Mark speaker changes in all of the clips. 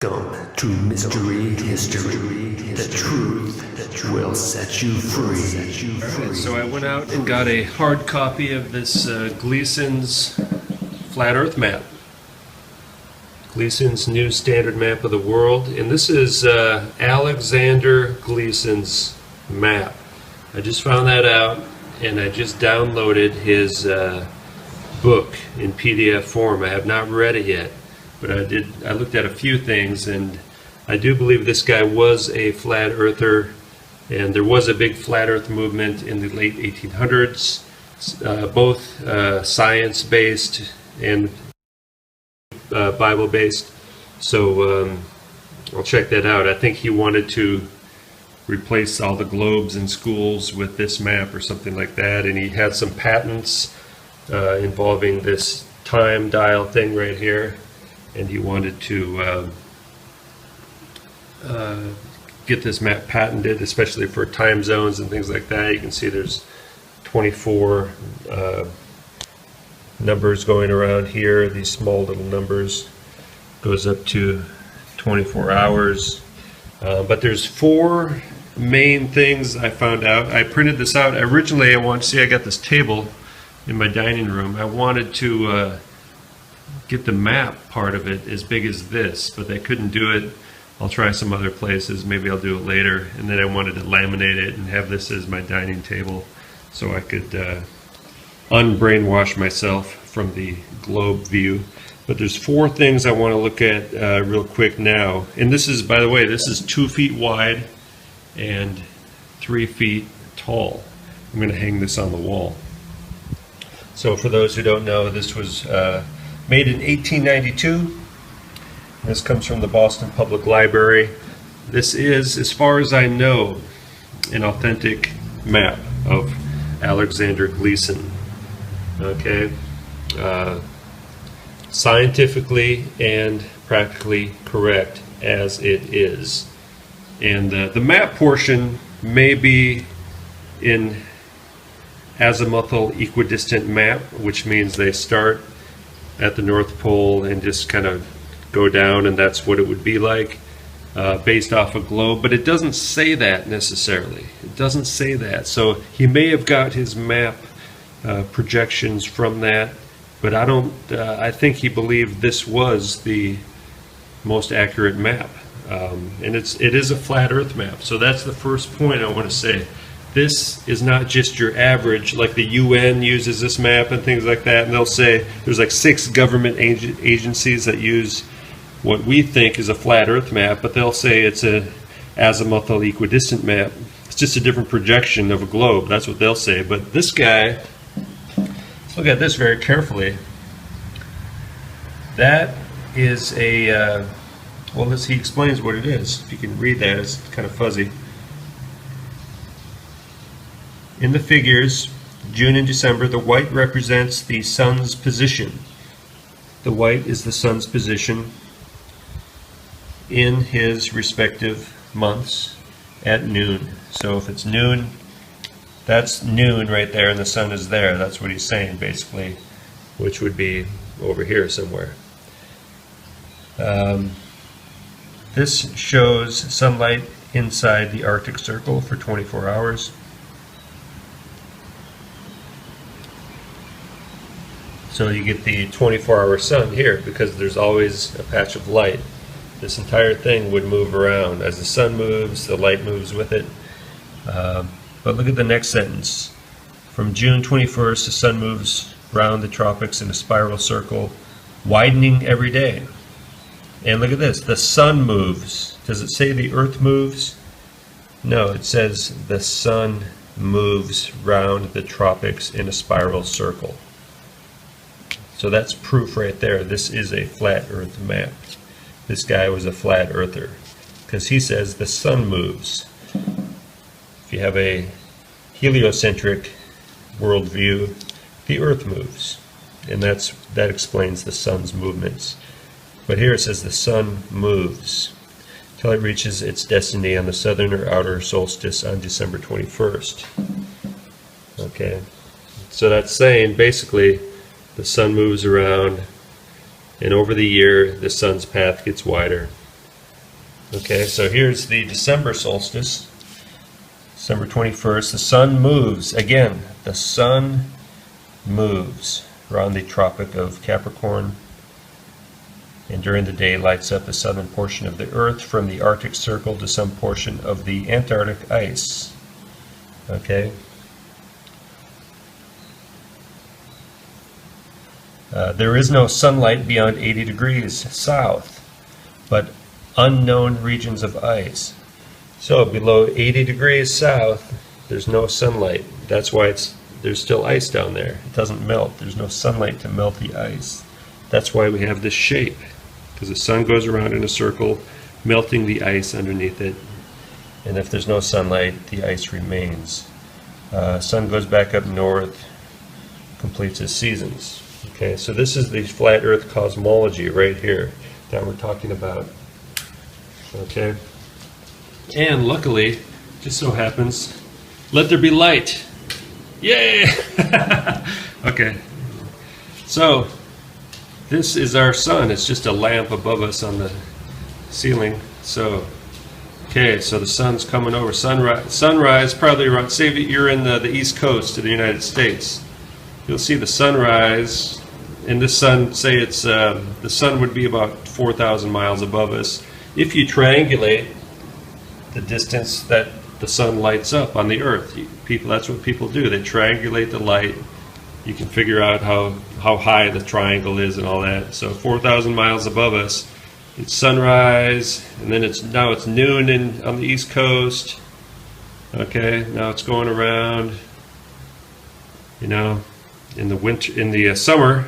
Speaker 1: Welcome to Mystery History, the truth that will set you free.
Speaker 2: Alright, so I went out and got a hard copy of this Gleason's Flat Earth map. Gleason's new standard map of the world. And this is Alexander Gleason's map. I just found that out and I just downloaded his book in PDF form. I have not read it yet. But I looked at a few things, and I do believe this guy was a flat earther, and there was a big flat earth movement in the late 1800s, both science-based and Bible-based. So I'll check that out. I think he wanted to replace all the globes in schools with this map or something like that, and he had some patents involving this time dial thing right here. And he wanted to get this map patented, especially for time zones and things like that. You can see there's 24 numbers going around here. These small little numbers goes up to 24 hours. But there's four main things I found out. I printed this out. Originally, I got this table in my dining room. I wanted to get the map part of it as big as this, but they couldn't do it. I'll try some other places, maybe I'll do it later. And then I wanted to laminate it and have this as my dining table so I could unbrainwash myself from the globe view. But there's four things I want to look at real quick now. And this is, by the way, this is 2 feet wide and 3 feet tall. I'm going to hang this on the wall. So for those who don't know, this was made in 1892. This comes from the Boston Public Library. This is, as far as I know, an authentic map of Alexander Gleason. Okay, scientifically and practically correct as it is. And the map portion may be in azimuthal equidistant map, which means they start at the North Pole and just kind of go down, and that's what it would be like based off a globe. But it doesn't say that necessarily. It doesn't say that. So he may have got his map projections from that, but I don't. I think he believed this was the most accurate map, and it is a flat Earth map. So that's the first point I want to say. This is not just your average, like the UN uses this map and things like that, and they'll say there's like 6 government agencies that use what we think is a flat Earth map, but they'll say it's a azimuthal equidistant map. It's just a different projection of a globe. That's what they'll say. But this guy, let's look at this very carefully. That is a, well, he explains what it is. If you can read that, it's kind of fuzzy. In the figures, June and December, the white represents the sun's position. The white is the sun's position in his respective months at noon. So if it's noon, that's noon right there, and the sun is there. That's what he's saying, basically, which would be over here somewhere. This shows sunlight inside the Arctic Circle for 24 hours. So you get the 24-hour sun here because there's always a patch of light. This entire thing would move around. As the sun moves, the light moves with it. But look at the next sentence. From June 21st, the sun moves around the tropics in a spiral circle, widening every day. And look at this. The sun moves. Does it say the earth moves? No, it says the sun moves round the tropics in a spiral circle. So that's proof right there. This is a flat Earth map. This guy was a flat earther because he says the sun moves. If you have a heliocentric worldview, the Earth moves, and that explains the sun's movements. But here it says the sun moves till it reaches its destiny on the southern or outer solstice on December 21st. Okay, so that's saying basically the sun moves around, and over the year the sun's path gets wider. Okay, so here's the December solstice, December 21st. The sun moves. Again, the sun moves around the Tropic of Capricorn, and during the day lights up the southern portion of the Earth from the Arctic Circle to some portion of the Antarctic ice. Okay. There is no sunlight beyond 80 degrees south, but unknown regions of ice. So below 80 degrees south, there's no sunlight. That's why there's still ice down there. It doesn't melt. There's no sunlight to melt the ice. That's why we have this shape, because the sun goes around in a circle, melting the ice underneath it. And if there's no sunlight, the ice remains. Sun goes back up north, completes its seasons. Okay, so this is the flat Earth cosmology right here that we're talking about. Okay, and luckily, just so happens, let there be light. Yay! Okay, so this is our sun. It's just a lamp above us on the ceiling. So, okay, so the sun's coming over. Sunrise probably around, say you're in the East Coast of the United States. You'll see the sunrise, and this sun, say it's the sun would be about 4,000 miles above us. If you triangulate the distance that the sun lights up on the Earth, that's what people do. They triangulate the light. You can figure out how high the triangle is and all that. So 4,000 miles above us, it's sunrise, and then now it's noon on the East Coast. Okay, now it's going around. You know, in the summer,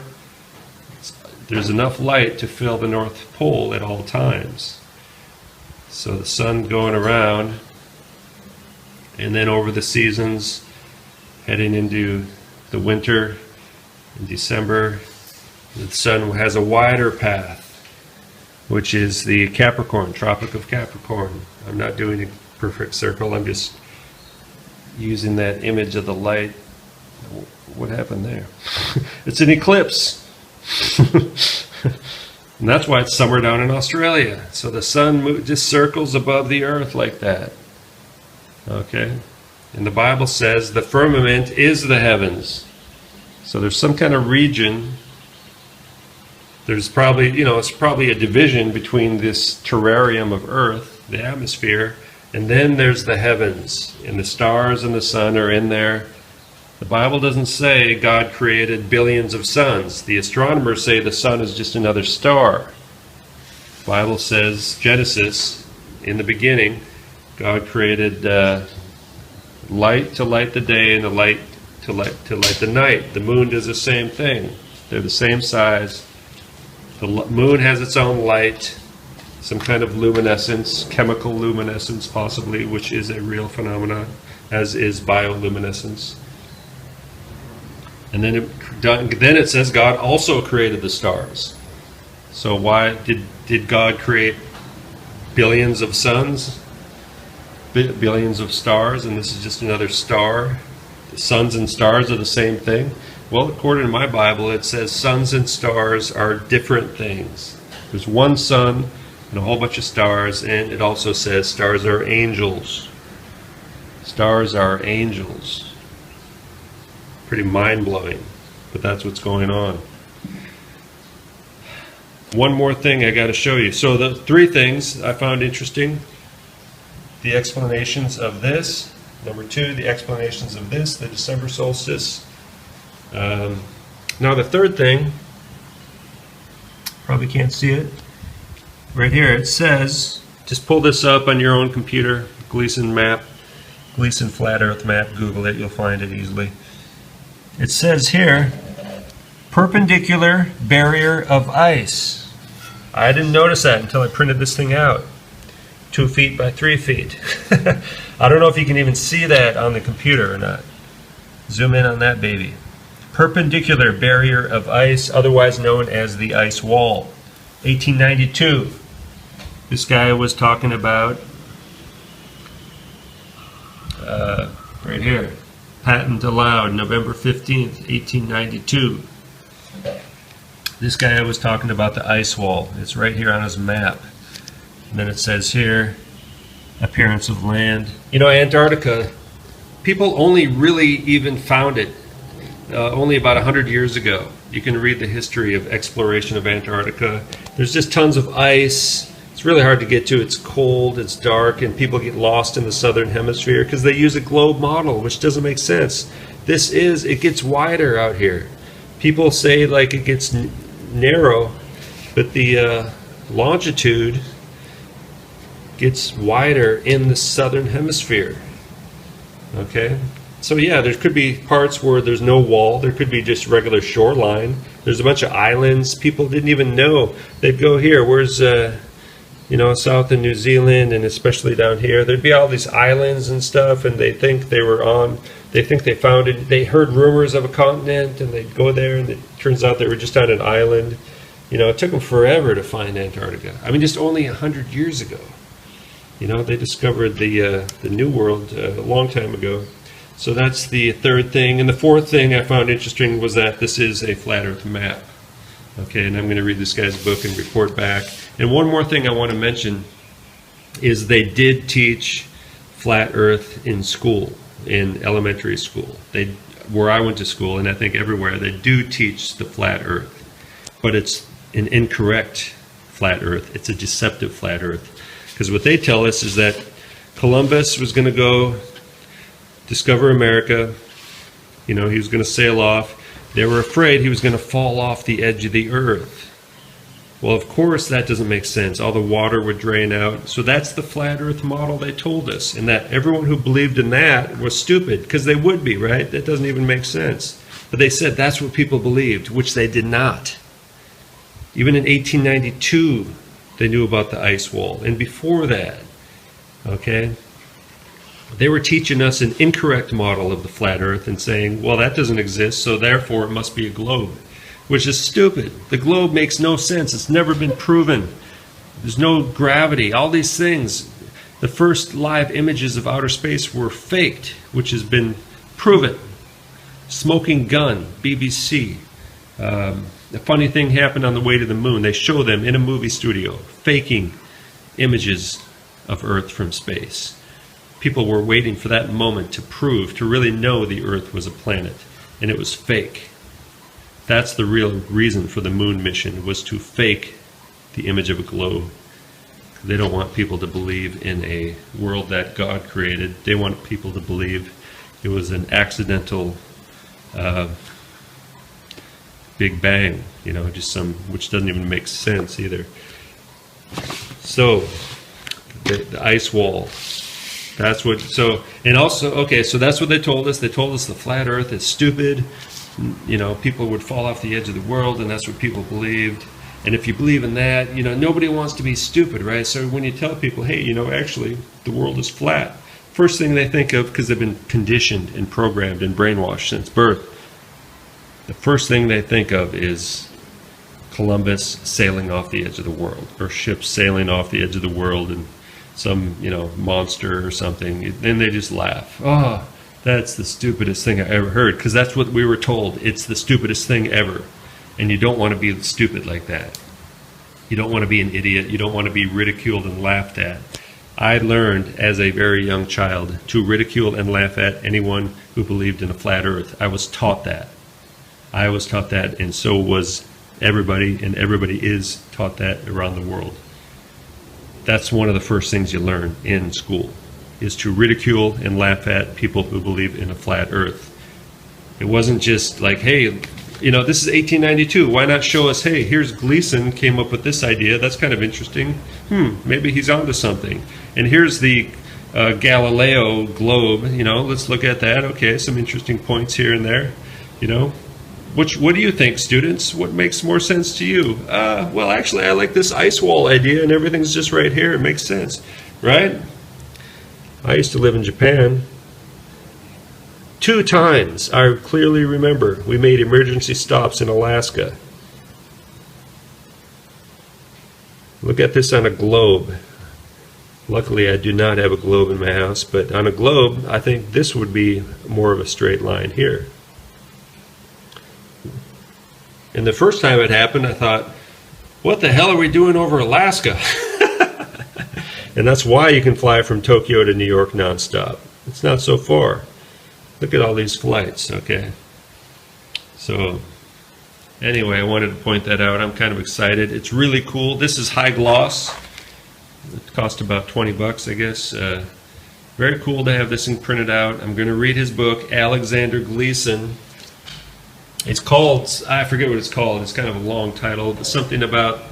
Speaker 2: there's enough light to fill the North Pole at all times. So the sun going around, and then over the seasons, heading into the winter, in December, the sun has a wider path, which is the Capricorn, Tropic of Capricorn. I'm not doing a perfect circle, I'm just using that image of the light. What happened there? It's an eclipse. And that's why it's summer down in Australia. So the sun just circles above the Earth like that. Okay? And the Bible says the firmament is the heavens. So there's some kind of region. There's probably, it's probably a division between this terrarium of Earth, the atmosphere, and then there's the heavens. And the stars and the sun are in there. The Bible doesn't say God created billions of suns. The astronomers say the sun is just another star. The Bible says, Genesis, in the beginning, God created light to light the day and the light to light the night. The moon does the same thing. They're the same size. The moon has its own light, some kind of luminescence, chemical luminescence possibly, which is a real phenomenon, as is bioluminescence. And then it says God also created the stars. So why did God create billions of suns, billions of stars, and this is just another star? The suns and stars are the same thing? Well, according to my Bible, it says suns and stars are different things. There's one sun and a whole bunch of stars, and it also says stars are angels. Stars are angels. Pretty mind-blowing, but that's what's going on. One more thing I got to show you. So the three things I found interesting: the explanations of this. Number two, the explanations of this, the December solstice. Now the third thing, probably can't see it, right here it says, just pull this up on your own computer, Gleason map, Gleason flat earth map, Google it, you'll find it easily. It says here, perpendicular barrier of ice. I didn't notice that until I printed this thing out. 2 feet by 3 feet. I don't know if you can even see that on the computer or not. Zoom in on that baby. Perpendicular barrier of ice, otherwise known as the ice wall. 1892. This guy was talking about, right here, patent allowed, November 15th, 1892. This guy was talking about the ice wall. It's right here on his map. And then it says here, appearance of land. You know, Antarctica, people only really even found it only about 100 years ago. You can read the history of exploration of Antarctica. There's just tons of ice. It's really hard to get to. It's cold, it's dark, and people get lost in the southern hemisphere because they use a globe model, which doesn't make sense. It gets wider out here. People say like it gets narrow, but the longitude gets wider in the southern hemisphere. Okay? So yeah, there could be parts where there's no wall. There could be just regular shoreline. There's a bunch of islands. People didn't even know. They'd go here. Where's you know, south in New Zealand, and especially down here, there'd be all these islands and stuff, and they think they found it. They heard rumors of a continent, and they'd go there, and it turns out they were just on an island. You know, it took them forever to find Antarctica. I mean, just only 100 years ago. You know, they discovered the New World a long time ago. So that's the third thing. And the fourth thing I found interesting was that this is a flat Earth map. Okay, and I'm going to read this guy's book and report back. And one more thing I want to mention is they did teach flat Earth in school, in elementary school. Where I went to school, and I think everywhere, they do teach the flat Earth. But it's an incorrect flat Earth. It's a deceptive flat Earth. Because what they tell us is that Columbus was going to go discover America. You know, he was going to sail off. They were afraid he was going to fall off the edge of the earth. Well, of course, that doesn't make sense. All the water would drain out. So that's the flat earth model they told us. And that everyone who believed in that was stupid, because they would be, right? That doesn't even make sense. But they said that's what people believed, which they did not. Even in 1892, they knew about the ice wall. And before that, okay, they were teaching us an incorrect model of the flat earth and saying, well, that doesn't exist, so therefore it must be a globe, which is stupid. The globe makes no sense. It's never been proven. There's no gravity. All these things. The first live images of outer space were faked, which has been proven. Smoking gun, BBC. A funny thing happened on the way to the moon. They show them in a movie studio, faking images of Earth from space. People were waiting for that moment to prove, to really know the Earth was a planet, and it was fake. That's the real reason for the moon mission, was to fake the image of a globe. They don't want people to believe in a world that God created. They want people to believe it was an accidental Big Bang, you know, just which doesn't even make sense either. So, the ice wall. That's what, and also, okay, so that's what they told us. They told us the flat earth is stupid. You know, people would fall off the edge of the world, and that's what people believed. And if you believe in that, you know, nobody wants to be stupid, right? So when you tell people, hey, you know, actually, the world is flat, first thing they think of, because they've been conditioned and programmed and brainwashed since birth, the first thing they think of is Columbus sailing off the edge of the world, or ships sailing off the edge of the world, and some, you know, monster or something. Then they just laugh. Oh, that's the stupidest thing I ever heard, because that's what we were told. It's the stupidest thing ever. And you don't want to be stupid like that. You don't want to be an idiot. You don't want to be ridiculed and laughed at. I learned as a very young child to ridicule and laugh at anyone who believed in a flat earth. I was taught that. I was taught that, and so was everybody, and everybody is taught that around the world. That's one of the first things you learn in school, is to ridicule and laugh at people who believe in a flat earth. It wasn't just like, hey, you know, this is 1892. Why not show us, hey, here's Gleason came up with this idea. That's kind of interesting. Maybe he's onto something. And here's the Galileo globe. You know, let's look at that. Okay, some interesting points here and there. You know, what do you think, students? What makes more sense to you? Well, actually, I like this ice wall idea, and everything's just right here. It makes sense, right? I used to live in Japan. 2 times, I clearly remember, we made emergency stops in Alaska. Look at this on a globe. Luckily, I do not have a globe in my house, but on a globe, I think this would be more of a straight line here. And the first time it happened, I thought, what the hell are we doing over Alaska? And that's why you can fly from Tokyo to New York nonstop. It's not so far. Look at all these flights, okay? So, anyway, I wanted to point that out. I'm kind of excited. It's really cool. This is high gloss. It cost about 20 bucks, I guess. Very cool to have this thing printed out. I'm going to read his book, Alexander Gleason. It's called, I forget what it's called. It's kind of a long title. It's something about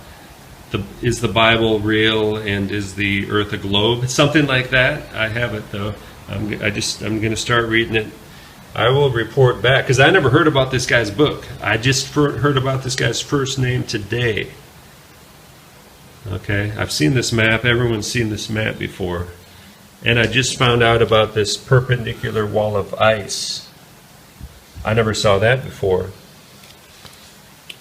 Speaker 2: is the Bible real and is the earth a globe? Something like that. I have it though. I'm going to start reading it. I will report back because I never heard about this guy's book. I just heard about this guy's first name today. Okay, I've seen this map. Everyone's seen this map before. And I just found out about this perpendicular wall of ice. I never saw that before.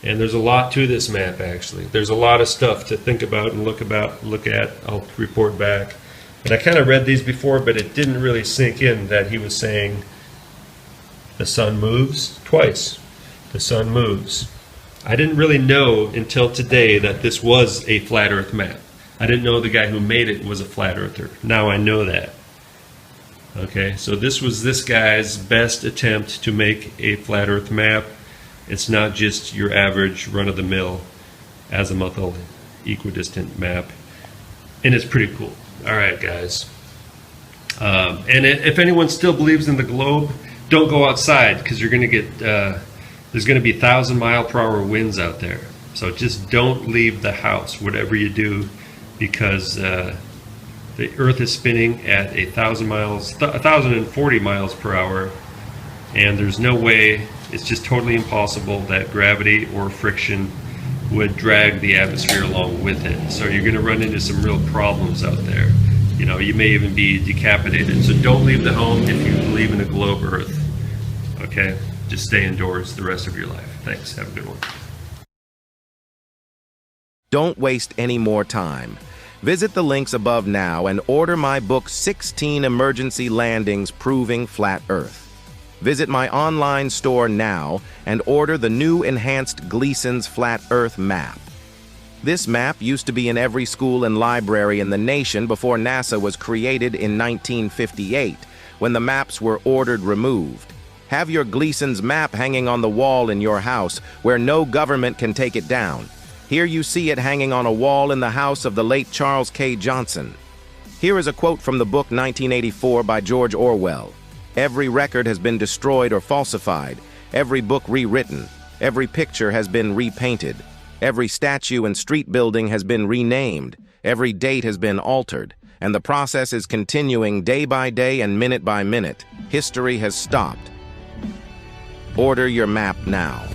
Speaker 2: And there's a lot to this map, actually. There's a lot of stuff to think about and look at. I'll report back. And I kind of read these before, but it didn't really sink in that he was saying the sun moves twice. The sun moves. I didn't really know until today that this was a flat earth map. I didn't know the guy who made it was a flat earther. Now I know that. Okay, so this was this guy's best attempt to make a flat earth map. It's not just your average run-of-the-mill azimuthal equidistant map. And it's pretty cool. All right, guys. And if anyone still believes in the globe, don't go outside because you're going to get, there's going to be 1,000-mile-per-hour winds out there. So just don't leave the house, whatever you do, because the Earth is spinning at 1,040 miles per hour, and there's no way, it's just totally impossible that gravity or friction would drag the atmosphere along with it. So you're going to run into some real problems out there. You know, you may even be decapitated. So don't leave the home if you believe in a globe Earth. Okay? Just stay indoors the rest of your life. Thanks. Have a good one.
Speaker 3: Don't waste any more time. Visit the links above now and order my book, 16 Emergency Landings Proving Flat Earth. Visit my online store now and order the new enhanced Gleason's Flat Earth map. This map used to be in every school and library in the nation before NASA was created in 1958, when the maps were ordered removed. Have your Gleason's map hanging on the wall in your house where no government can take it down. Here you see it hanging on a wall in the house of the late Charles K. Johnson. Here is a quote from the book 1984 by George Orwell. Every record has been destroyed or falsified, every book rewritten, every picture has been repainted, every statue and street building has been renamed, every date has been altered, and the process is continuing day by day and minute by minute. History has stopped. Order your map now.